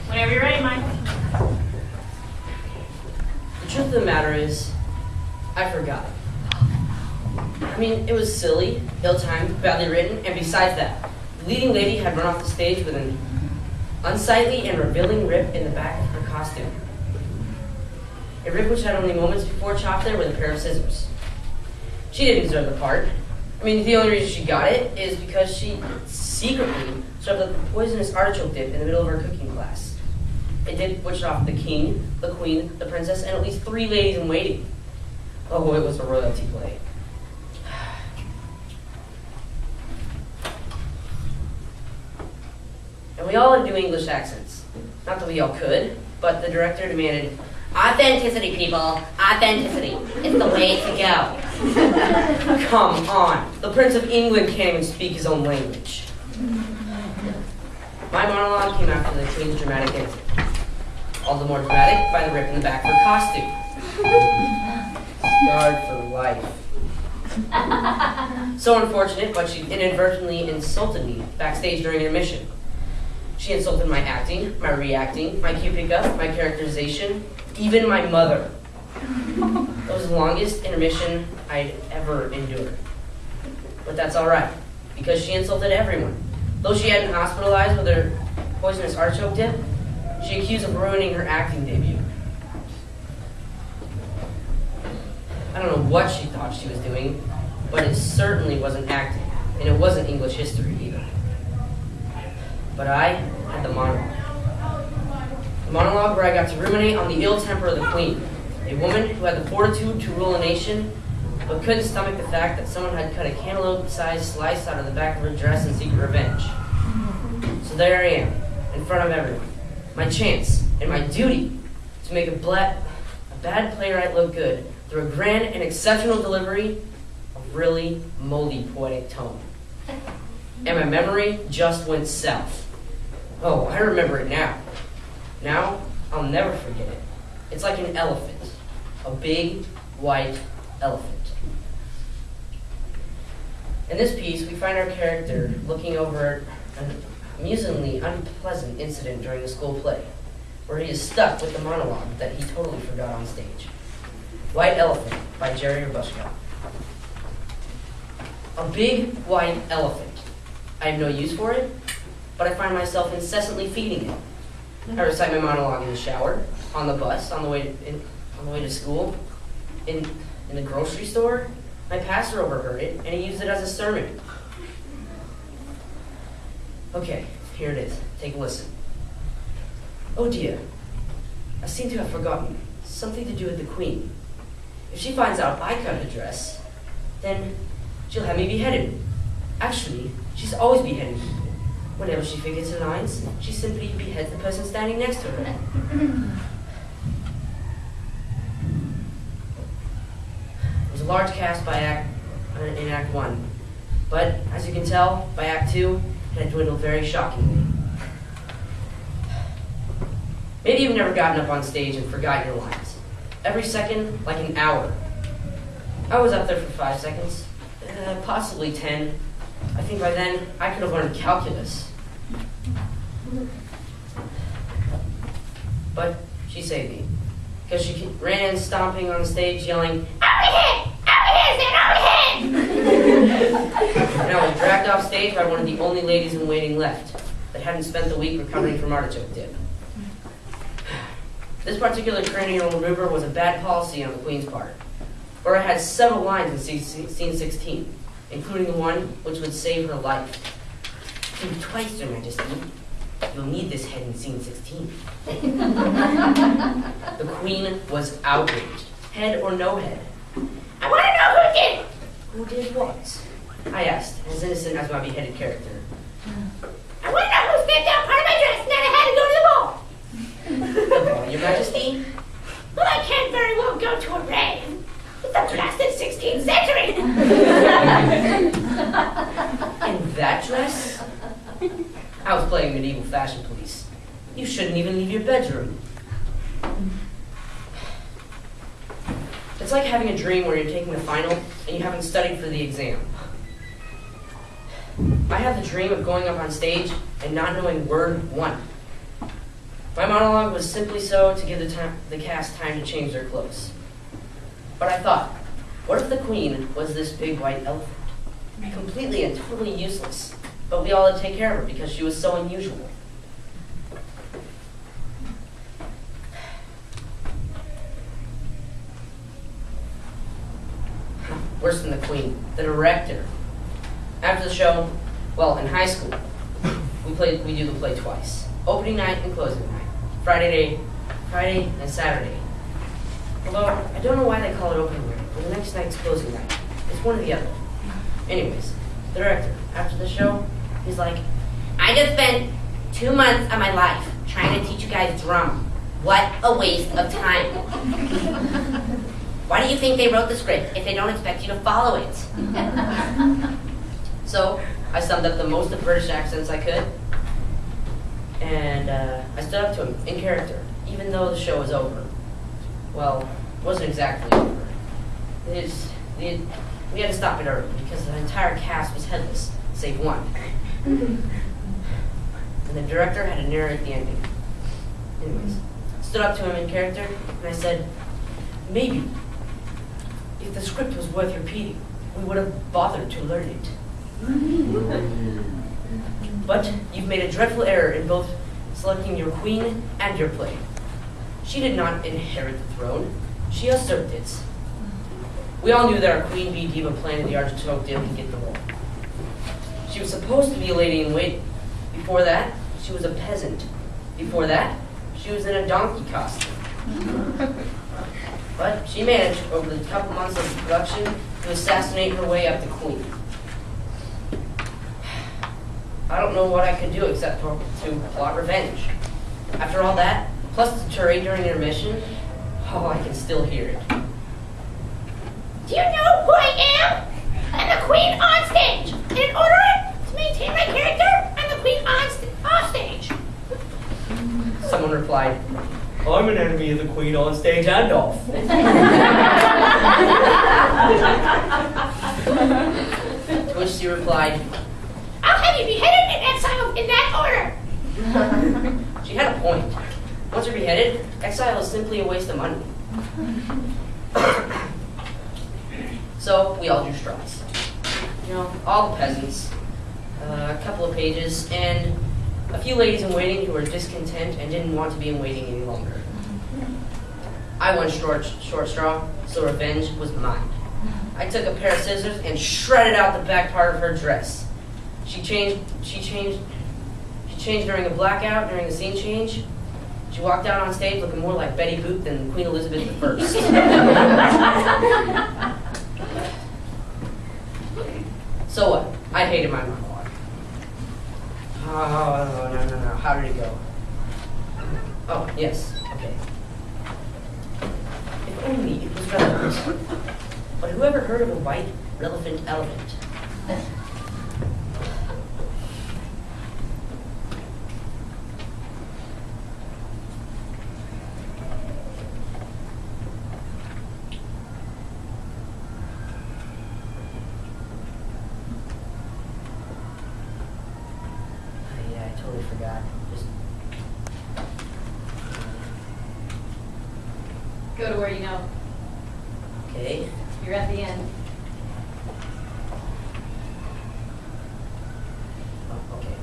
Whenever you're ready, Mike. The truth of the matter is, I forgot. I mean, it was silly, ill-timed, badly written, and besides that, the leading lady had run off the stage with an unsightly and revealing rip in the back of her costume. A rip which had only moments before chopped there with a pair of scissors. She didn't deserve the part. I mean, the only reason she got it is because she secretly shoved a poisonous artichoke dip in the middle of her cooking class. It did which off the king, the queen, the princess, and at least 3 ladies in waiting. Oh, it was a royalty play. And we all had to do English accents. Not that we all could, but the director demanded, "Authenticity, people, authenticity. It's the way to go." Come on, the Prince of England can't even speak his own language. My monologue came after the Queen's dramatic exit. All the more dramatic by the rip in the back of her costume. Scarred for life. So unfortunate, but she inadvertently insulted me backstage during intermission. She insulted my acting, my reacting, my cue pickup, my characterization, even my mother. It was the longest intermission I'd ever endured. But that's all right, because she insulted everyone. Though she hadn't hospitalized with her poisonous artichoke dip, she accused of ruining her acting debut. I don't know what she thought she was doing, but it certainly wasn't acting, and it wasn't English history either. But I had the monologue. The monologue where I got to ruminate on the ill temper of the Queen, a woman who had the fortitude to rule a nation, but couldn't stomach the fact that someone had cut a cantaloupe-sized slice out of the back of her dress in secret revenge. So there I am, in front of everyone. My chance and my duty to make a bad playwright look good through a grand and exceptional delivery of really moldy poetic tone. And my memory just went south. Oh, I remember it now. Now, I'll never forget it. It's like an elephant. A big, white elephant. In this piece, we find our character looking over an amusingly unpleasant incident during the school play, where he is stuck with the monologue that he totally forgot on stage. White Elephant by Jerry Wachob. A big, white elephant. I have no use for it, but I find myself incessantly feeding it. I recite my monologue in the shower, on the bus, on the way to school, in the grocery store. My pastor overheard it, and he used it as a sermon. Okay, here it is. Take a listen. Oh dear, I seem to have forgotten something to do with the Queen. If she finds out I cut her dress, then she'll have me beheaded. Actually, she's always beheading people. Whenever she forgets her lines, she simply beheads the person standing next to her. It was a large cast in Act 1, but as you can tell, by Act 2, it had dwindled very shockingly. Maybe you've never gotten up on stage and forgot your lines. Every second, like an hour. I was up there for 5 seconds, possibly 10. I think by then, I could have learned calculus. But she saved me, because she ran in stomping on the stage yelling, "Overhead! Overhead! Overhead!" And I was dragged off stage by one of the only ladies in waiting left that hadn't spent the week recovering from artichoke dip. This particular cranial maneuver was a bad policy on the Queen's part, where I had several lines in scene 16, including the one which would save her life. "Think twice, Your Majesty. You'll need this head in scene 16. The Queen was outraged, head or no head. "I want to know who did." "Who did what?" I asked, as innocent as my beheaded character. "I want to know who snipped out part of my dress and then I had to go to the ball." "The ball, Your Majesty?" "Well, I can't very well go to a rave. It's the blasted 16th century." "In that dress?" I was playing medieval fashion police. You shouldn't even leave your bedroom. It's like having a dream where you're taking the final and you haven't studied for the exam. I had the dream of going up on stage and not knowing word one. My monologue was simply so to give the cast time to change their clothes. But I thought, what if the queen was this big white elephant? Completely and totally useless, but we all had to take care of her because she was so unusual. Worse than the queen, the director. After the show, well, in high school, we do the play twice. Opening night and closing night. Friday and Saturday. Although, I don't know why they call it opening night, but the next night's closing night. It's one or the other. Anyways, the director, after the show, he's like, I just spent 2 months of my life trying to teach you guys drama. What a waste of time. Why do you think they wrote the script if they don't expect you to follow it? So, I summed up the most of British accents I could, and I stood up to him in character, even though the show was over. Well, it wasn't exactly over. We had to stop it early because the entire cast was headless, save one. And the director had to narrate the ending. Anyways, stood up to him in character, and I said, maybe, if the script was worth repeating, we would have bothered to learn it. But you've made a dreadful error in both selecting your queen and your play. She did not inherit the throne, she usurped it. We all knew that our queen bee diva planted the artichoke didn't get the role. She was supposed to be a lady in waiting. Before that, she was a peasant. Before that, she was in a donkey costume. But she managed, over the couple months of production, to assassinate her way up to queen. I don't know what I could do except to plot revenge. After all that, plus the tirade during intermission, oh, I can still hear it. Do you know who I am? I'm the queen on stage. And in order to maintain my character, I'm the queen off stage. Someone replied, I'm an enemy of the queen on stage and off. To which she replied, I'll have you beheaded and exiled in that order. she had a point. Once you're beheaded, exile is simply a waste of money. So we all drew straws. You know, all the peasants, a couple of pages, and a few ladies in waiting who were discontent and didn't want to be in waiting any longer. I won short straw, so revenge was mine. I took a pair of scissors and shredded out the back part of her dress. She changed during a blackout, during the scene change. She walked out on stage looking more like Betty Boop than Queen Elizabeth I. So what? I hated my monologue. Oh, no. How did it go? Oh, yes. Okay. If only it was relevant. But whoever heard of a white, relevant elephant? Forgot. Go to where you know. Okay. You're at the end. Oh, okay.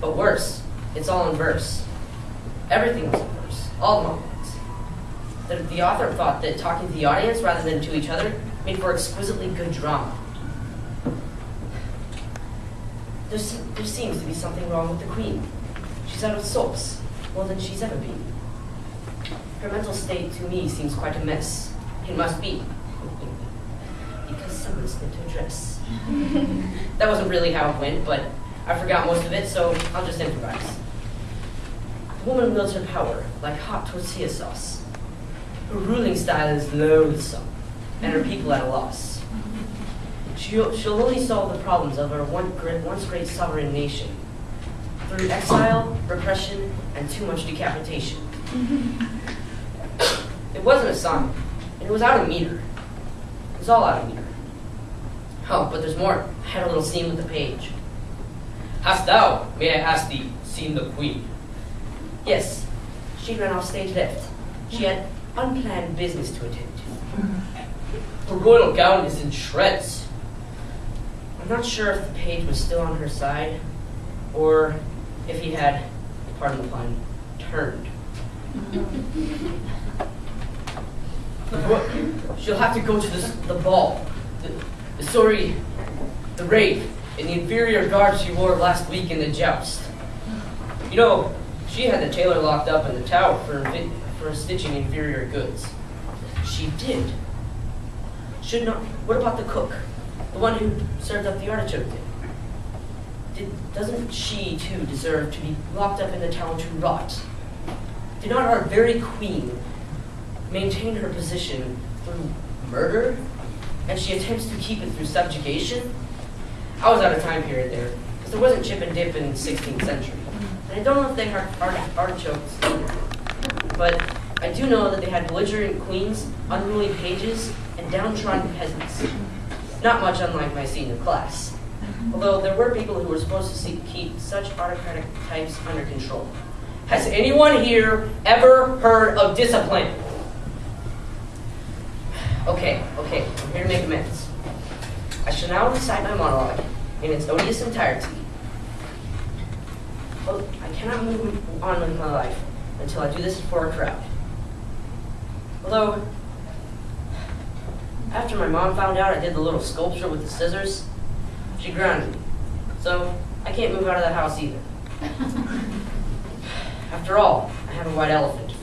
But worse, it's all in verse. Everything was in verse. All the monologues. The author thought that talking to the audience rather than to each other made for exquisitely good drama. There seems to be something wrong with the queen. She's out of sorts, more than she's ever been. Her mental state, to me, seems quite a mess. It must be. Because someone snipped her dress. That wasn't really how it went, but I forgot most of it, so I'll just improvise. The woman wields her power like hot tortilla sauce. Her ruling style is loathsome, and her people at a loss. She'll only solve the problems of her once great sovereign nation through exile, repression, and too much decapitation. It wasn't a sign, and it was out of meter. It was all out of meter. Oh, but there's more. I had a little scene with the page. Hast thou, may I ask thee, seen the queen? Yes, she ran off stage left. She had unplanned business to attend to. Her royal gown is in shreds. I'm not sure if the page was still on her side, or if he had, pardon the pun, turned. She'll have to go to the ball. The raid in the inferior garb she wore last week in the joust. You know, she had the tailor locked up in the tower for stitching inferior goods. She did. What about the cook? The one who served up the artichoke doesn't she, too, deserve to be locked up in the tower to rot? Did not our very queen maintain her position through murder? And she attempts to keep it through subjugation? I was out of time period there, because there wasn't chip and dip in the 16th century. And I don't know if they had artichokes either. But I do know that they had belligerent queens, unruly pages, and downtrodden peasants. Not much unlike my senior class. Although there were people who were supposed to keep such autocratic types under control. Has anyone here ever heard of discipline? Okay, I'm here to make amends. I shall now recite my monologue in its odious entirety. Well, I cannot move on with my life until I do this for a crowd. Although, after my mom found out I did the little sculpture with the scissors, she grounded me. So, I can't move out of the house either. After all, I have a white elephant.